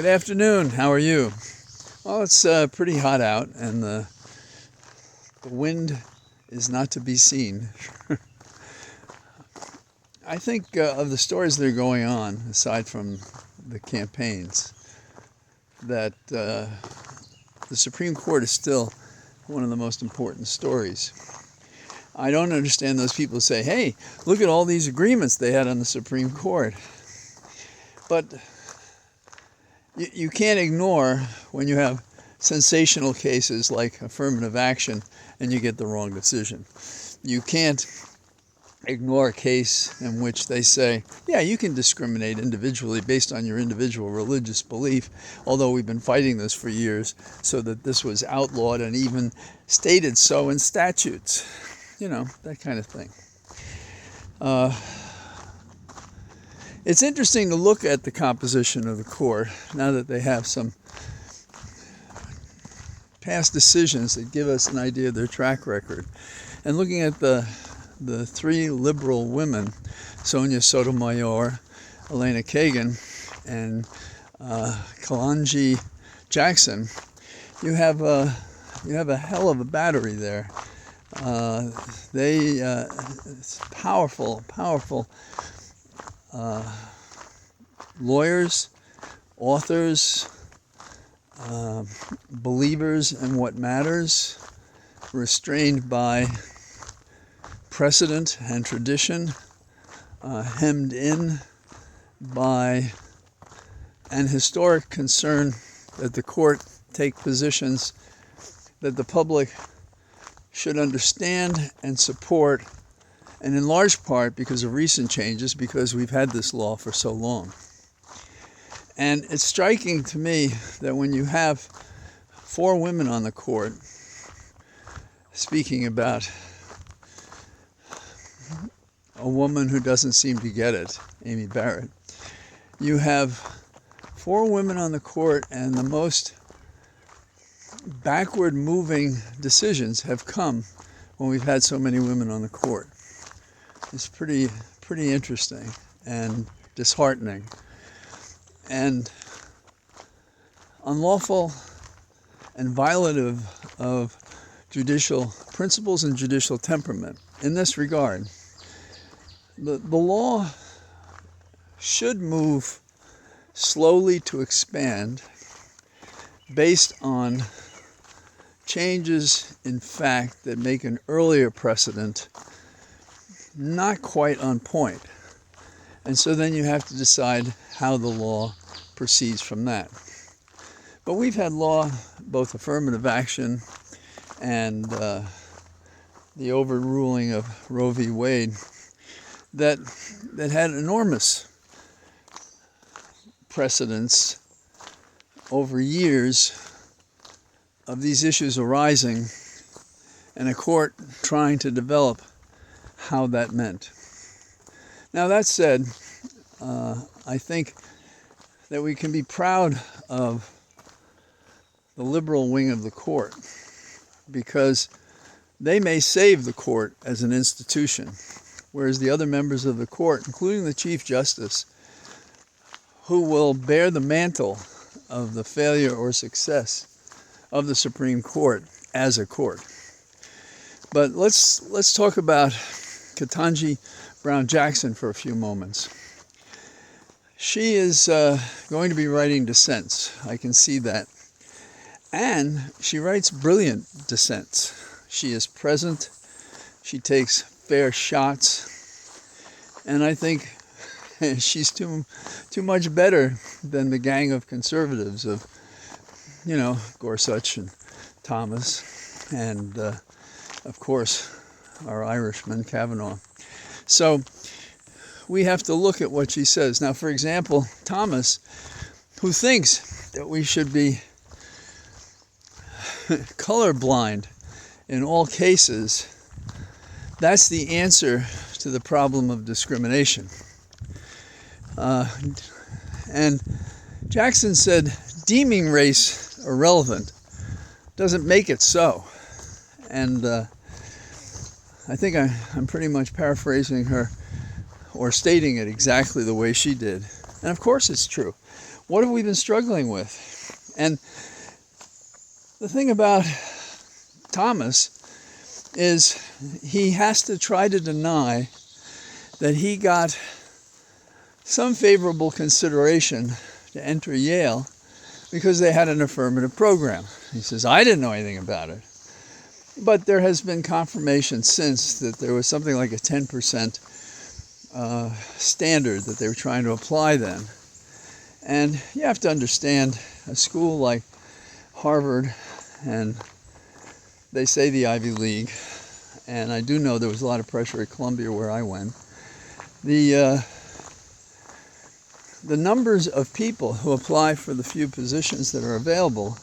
Good afternoon. How are you? Well, it's pretty hot out, and the wind is not to be seen. I think of the stories that are going on, aside from the campaigns, that the Supreme Court is still one of the most important stories. I don't understand those people who say, hey, look at all these agreements they had on the Supreme Court. But you can't ignore when you have sensational cases like affirmative action and you get the wrong decision. You can't ignore a case in which they say, yeah, you can discriminate individually based on your individual religious belief, although we've been fighting this for years so that this was outlawed and even stated so in statutes. You know, that kind of thing. It's interesting to look at the composition of the court now that they have some past decisions that give us an idea of their track record. And looking at the three liberal women, Sonia Sotomayor, Elena Kagan, and Ketanji Jackson, you have a hell of a battery there. It's powerful lawyers, authors, believers in what matters, restrained by precedent and tradition, hemmed in by an historic concern that the court take positions that the public should understand and support, and in large part because of recent changes, because we've had this law for so long. And it's striking to me that when you have four women on the court speaking about a woman who doesn't seem to get it, Amy Barrett, you have four women on the court, and the most backward-moving decisions have come when we've had so many women on the court. It's pretty interesting and disheartening. And unlawful and violative of judicial principles and judicial temperament. In this regard, the law should move slowly to expand based on changes in fact that make an earlier precedent not quite on point. And so then you have to decide how the law proceeds from that. But we've had law, both affirmative action and the overruling of Roe v. Wade, that had enormous precedents over years of these issues arising and a court trying to develop how that meant. Now that said, I think that we can be proud of the liberal wing of the court because they may save the court as an institution, whereas the other members of the court, including the Chief Justice, who will bear the mantle of the failure or success of the Supreme Court as a court. But let's talk about Ketanji Brown Jackson for a few moments. She is going to be writing dissents. I can see that. And she writes brilliant dissents. She is present. She takes fair shots. And I think she's too much better than the gang of conservatives of, Gorsuch and Thomas and, of course, our Irishman, Kavanaugh. So we have to look at what she says. Now, for example, Thomas, who thinks that we should be colorblind in all cases, that's the answer to the problem of discrimination. And Jackson said, deeming race irrelevant doesn't make it so. And I think I'm pretty much paraphrasing her or stating it exactly the way she did. And of course it's true. what have we been struggling with? And the thing about Thomas is he has to try to deny that he got some favorable consideration to enter Yale because they had an affirmative program. He says, I didn't know anything about it. But there has been confirmation since that there was something like a 10% standard that they were trying to apply then. And you have to understand, a school like Harvard, and they say the Ivy League, and I do know there was a lot of pressure at Columbia where I went. The numbers of people who apply for the few positions that are available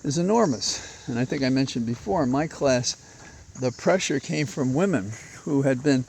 is enormous. And I think I mentioned before, in my class, the pressure came from women who had been,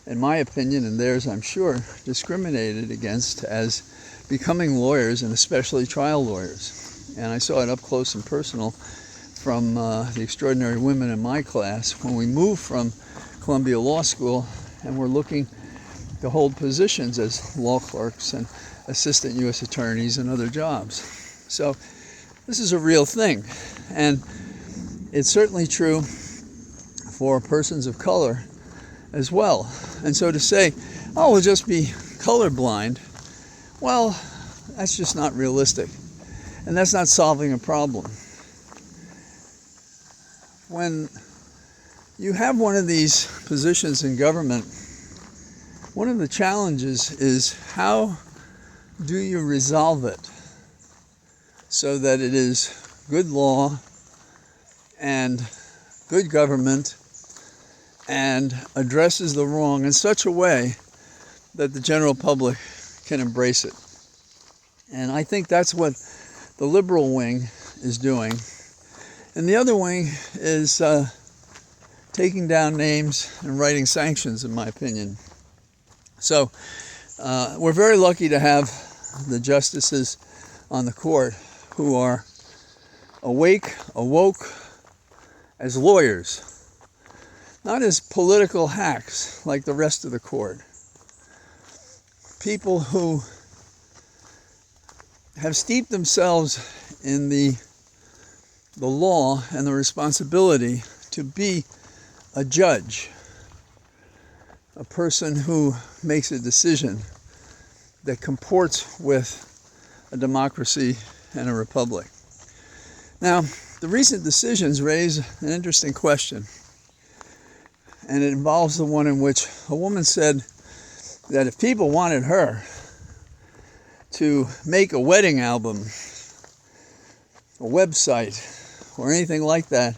in my opinion, and theirs I'm sure, discriminated against as becoming lawyers, and especially trial lawyers. And I saw it up close and personal from the extraordinary women in my class when we moved from Columbia Law School and were looking to hold positions as law clerks and assistant U.S. attorneys and other jobs. So this is a real thing. And it's certainly true for persons of color as well. And so to say, oh, we'll just be colorblind, well, that's just not realistic. And that's not solving a problem. When you have one of these positions in government, one of the challenges is how do you resolve it so that it is good law and good government and addresses the wrong in such a way that the general public can embrace it. And I think that's what the liberal wing is doing. And the other wing is taking down names and writing sanctions, in my opinion. So we're very lucky to have the justices on the court who are awoke as lawyers, not as political hacks like the rest of the court. People who have steeped themselves in the law and the responsibility to be a judge, a person who makes a decision that comports with a democracy and a republic. Now, the recent decisions raise an interesting question, and it involves the one in which a woman said that if people wanted her to make a wedding album, a website, or anything like that,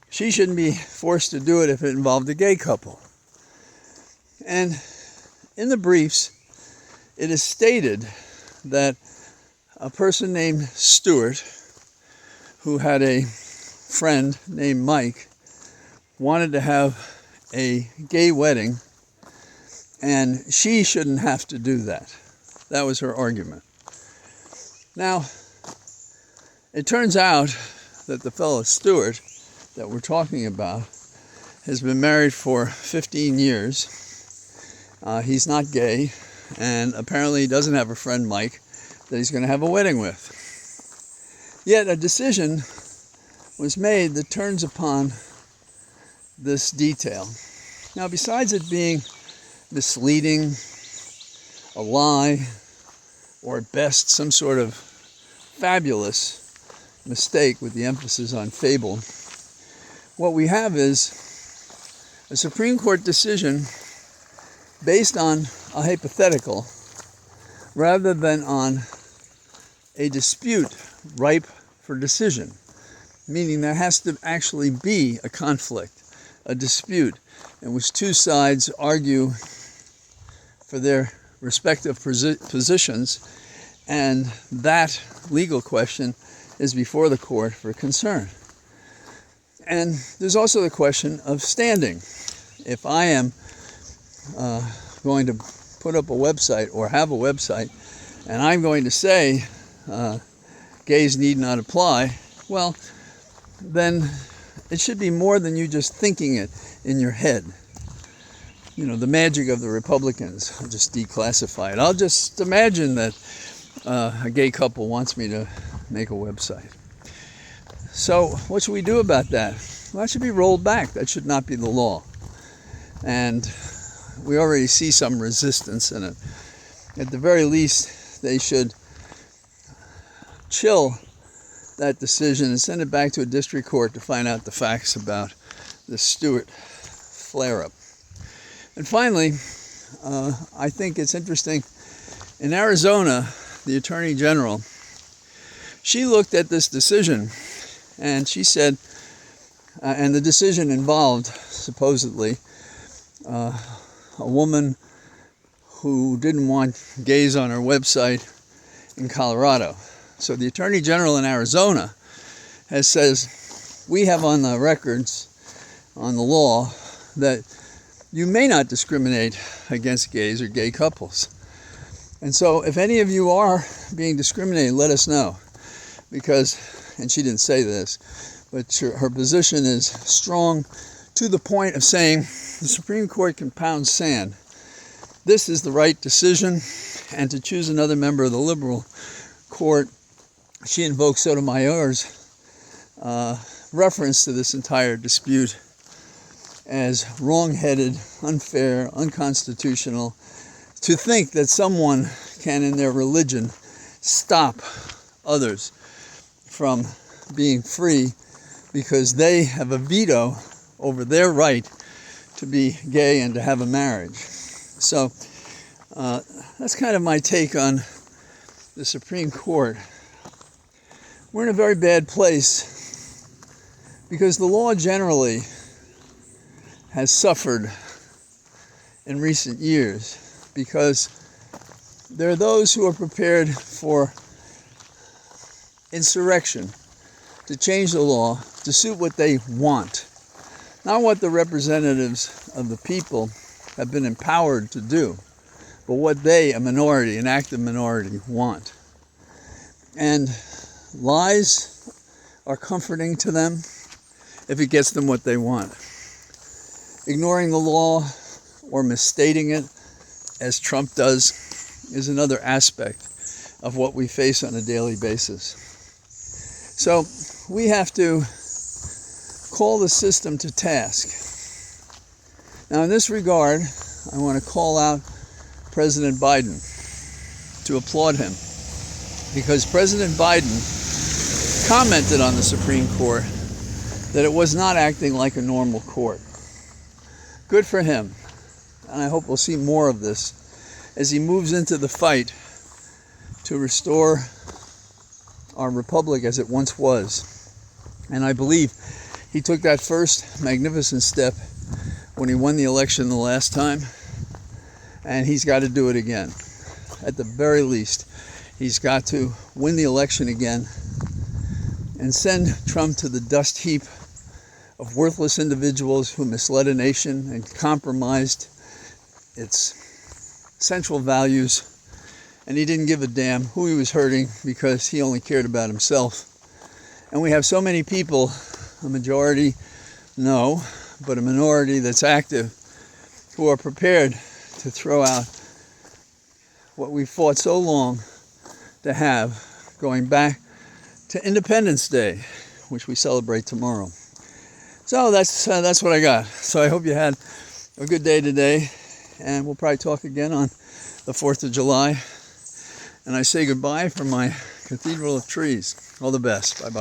she shouldn't be forced to do it if it involved a gay couple. And in the briefs, it is stated that a person named Stewart, who had a friend named Mike, wanted to have a gay wedding, and she shouldn't have to do that. That was her argument. Now, it turns out that the fellow Stewart that we're talking about has been married for 15 years. He's not gay, and apparently he doesn't have a friend, Mike, that he's going to have a wedding with. Yet a decision was made that turns upon this detail. Now, besides it being misleading, a lie, or at best some sort of fabulous mistake with the emphasis on fable, what we have is a Supreme Court decision based on a hypothetical rather than on a dispute ripe for decision, meaning there has to actually be a conflict, a dispute, in which two sides argue for their respective positions, and that legal question is before the court for concern. And there's also the question of standing. If I am going to put up a website or have a website, and I'm going to say gays need not apply, well, then it should be more than you just thinking it in your head. You know, the magic of the Republicans. I'll just declassify it. I'll just imagine that a gay couple wants me to make a website. So what should we do about that? Well, that should be rolled back. That should not be the law. And we already see some resistance in it. At the very least, they should chill that decision and send it back to a district court to find out the facts about the Stewart flare-up. And finally, I think it's interesting, in Arizona, the Attorney General, she looked at this decision and she said, and the decision involved, supposedly, a woman who didn't want gays on her website in Colorado. So the Attorney General in Arizona says, we have on the records, on the law, that you may not discriminate against gays or gay couples. And so if any of you are being discriminated, let us know. Because, and she didn't say this, but her position is strong to the point of saying the Supreme Court can pound sand. This is the right decision, and to choose another member of the liberal court, she invokes Sotomayor's reference to this entire dispute as wrong-headed, unfair, unconstitutional, to think that someone can, in their religion, stop others from being free because they have a veto over their right to be gay and to have a marriage. So that's kind of my take on the Supreme Court. We're in a very bad place because the law generally has suffered in recent years because there are those who are prepared for insurrection, to change the law to suit what they want, not what the representatives of the people have been empowered to do, but what they, a minority, an active minority, want. And lies are comforting to them if it gets them what they want. Ignoring the law or misstating it, as Trump does, is another aspect of what we face on a daily basis. So we have to call the system to task. Now, in this regard, I want to call out President Biden, to applaud him, because President Biden commented on the Supreme Court that it was not acting like a normal court. Good for him, and I hope we'll see more of this as he moves into the fight to restore our republic as it once was. And I believe he took that first magnificent step when he won the election the last time, and he's got to do it again. At the very least, he's got to win the election again and send Trump to the dust heap of worthless individuals who misled a nation and compromised its central values. And he didn't give a damn who he was hurting because he only cared about himself. And we have so many people, a majority, no, but a minority that's active, who are prepared to throw out what we fought so long to have, going back to Independence Day, which we celebrate tomorrow. So that's what I got. So I hope you had a good day today, and we'll probably talk again on the 4th of July. And I say goodbye from my Cathedral of Trees. All the best. Bye-bye.